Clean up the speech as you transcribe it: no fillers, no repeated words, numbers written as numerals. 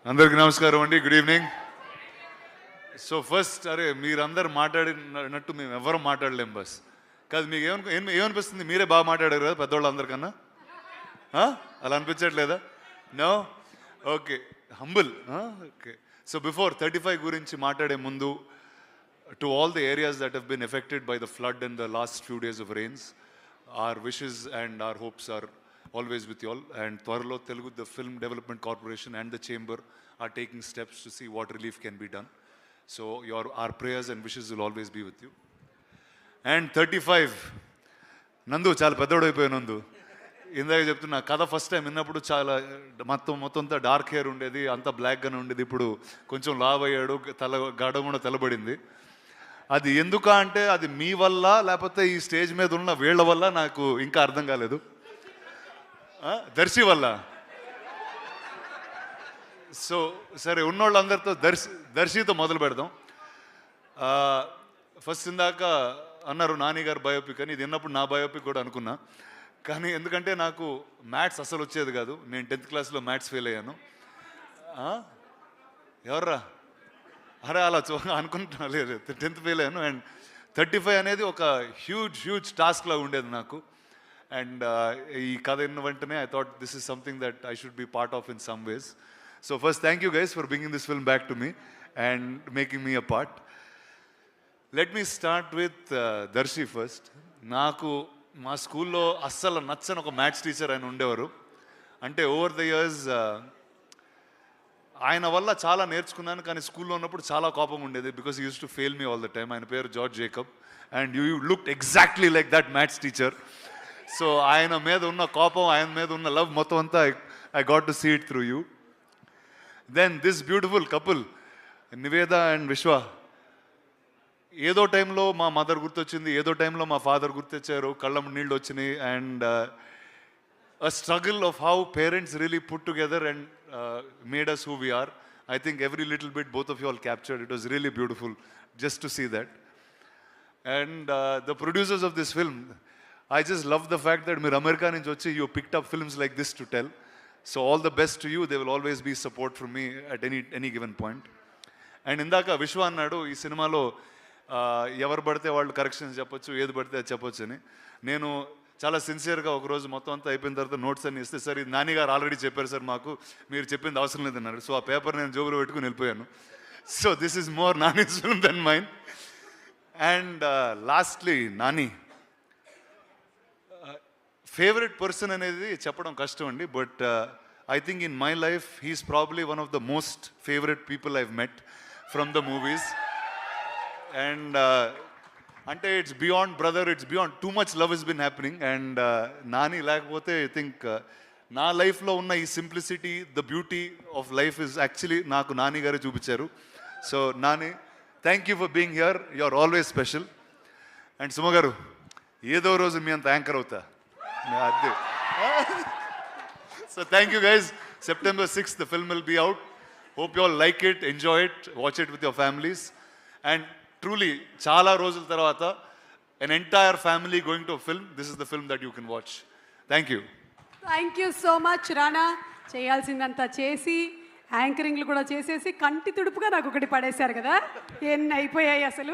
అందరికి నమస్కారం అండి. Good evening. సో ఫస్ట్ అరే మీరందరు మాట్లాడినట్టు మేము ఎవరు మాట్లాడలేం బస్ కాదు. మీకు ఏమనిపిస్తుంది? మీరే బాగా మాట్లాడారు కదా పెద్దవాళ్ళు అందరికన్నా. అలా అనిపించట్లేదా? No, okay, humble. Okay, so before 35 గురించి మాట్లాడే ముందు, to all the areas that have been affected by the flood in the last few days of rains, our wishes and our hopes are always with you all. And త్వరలో Telugu the film development corporation and the chamber are taking steps to see what relief can be done. So our prayers and wishes will always be with you. And 35 నందు చాలా పెద్దోడు అయిపోయాను. నందు ఇందాక చెప్తున్నా కథ first time విన్నప్పుడు చాలా మొత్తం అంతా డార్క్ హెయిర్ ఉండేది, అంతా బ్లాక్గానే ఉండేది. ఇప్పుడు కొంచెం లావ్ అయ్యాడు, గడ కూడా తెల్లబడింది. అది ఎందుకు అంటే అది మీ వల్ల లేకపోతే ఈ స్టేజ్ మీద ఉన్న వీళ్ళ వల్ల నాకు ఇంకా అర్థం కాలేదు. దర్శి వల్ల. సో సరే, ఉన్నోళ్ళందరితో దర్శితో మొదలు పెడదాం. ఫస్ట్ ఇందాక అన్నారు నాని గారు బయోపిక్ అని. ఇది విన్నప్పుడు నా బయోపిక్ కూడా అనుకున్నా, కానీ ఎందుకంటే నాకు మ్యాథ్స్ అసలు వచ్చేది కాదు. నేను 10th క్లాస్లో మ్యాథ్స్ ఫెయిల్ అయ్యాను. ఎవర్రా అరే అలా అనుకుంటున్నా. లేదు, 10th ఫెయిల్ అయ్యాను. అండ్ 35 అనేది ఒక హ్యూజ్ టాస్క్ లాగా ఉండేది నాకు. అండ్ ఈ కథ విన్న వెంటనే I thought this is something that I should be part of in some ways. So first thank you guys for bringing this film back to me and making me a part. Let me start with Darshi first. నాకు మా స్కూల్లో అస్సలు నచ్చని ఒక maths teacher ఆయన ఉండేవారు. అంటే over the years ఆయన వల్ల చాలా నేర్చుకున్నాను, కానీ స్కూల్లో ఉన్నప్పుడు చాలా కోపం ఉండేది. Because you use to fail me all the time. ఆయన పేరు George Jacob and you looked exactly like that maths teacher. So ఆయన మీద ఉన్న కోపం, ఆయన మీద ఉన్న లవ్ మొత్తం అంతా I got to see it through you. Then this beautiful couple Niveda and Vishwa. ఏదో టైంలో మా మదర్ గుర్తొచ్చింది, ఏదో టైంలో మా ఫాదర్ గుర్తొచ్చారు, కళ్ళ నీళ్ళు వచ్చినాయి. And a struggle of how parents really put together and made us who we are. I think every little bit both of you all captured. It was really beautiful just to see that. And the producers of this film, I just love the fact that meer America nunchi vachi you picked up films like this to tell. So all the best to you. There will always be support from me at any given point. And indaka Vishwa annadu ee సినిమాలో ఎవరు పడితే వాళ్ళు corrections చెప్పొచ్చు, ఏది పడితే అది చెప్పొచ్చు అని. నేను చాలా సిన్సియర్గా ఒకరోజు మొత్తం అంతా అయిపోయిన తర్వాత నోట్స్ అన్ని ఇస్తే, సార్ ఇది నాని గారు ఆల్రెడీ చెప్పారు సార్, మాకు మీరు చెప్పింది అవసరం లేదన్నారు. సో ఆ పేపర్ నేను జోబులో పెట్టుకుని వెళ్ళిపోయాను. So this is more Nani's film than mine. And lastly Nani favourite person అనేది చెప్పడం కష్టం అండి. But I think in my life he's probably one of the most favourite people I've met from the movies. And అంటే it's beyond brother, it's beyond, too much love is been happening. And Nani లేకపోతే I think నా లైఫ్లో ఉన్న ఈ simplicity, the beauty of life is actually నాకు నాని గారే చూపించారు. So Nani, thank you for being here, you are always special. And Suma గారు, ఏదో రోజు మీ అంత యాంకర్ అవుతా అదే. So thank you guys. September 6th the film will be out. Hope you all like it, enjoy it, watch it with your families. And truly చాలా రోజుల తర్వాత an entire family going to a film, this is the film that you can watch. Thank you. Thank you so much Rana. చేయాల్సిందంతా చేసి యాంకరింగ్లు కూడా చేసేసి కంటి తుడుపుగా నాకు ఒకటి పడేశారు కదా. ఎన్ని అయిపోయాయి అసలు.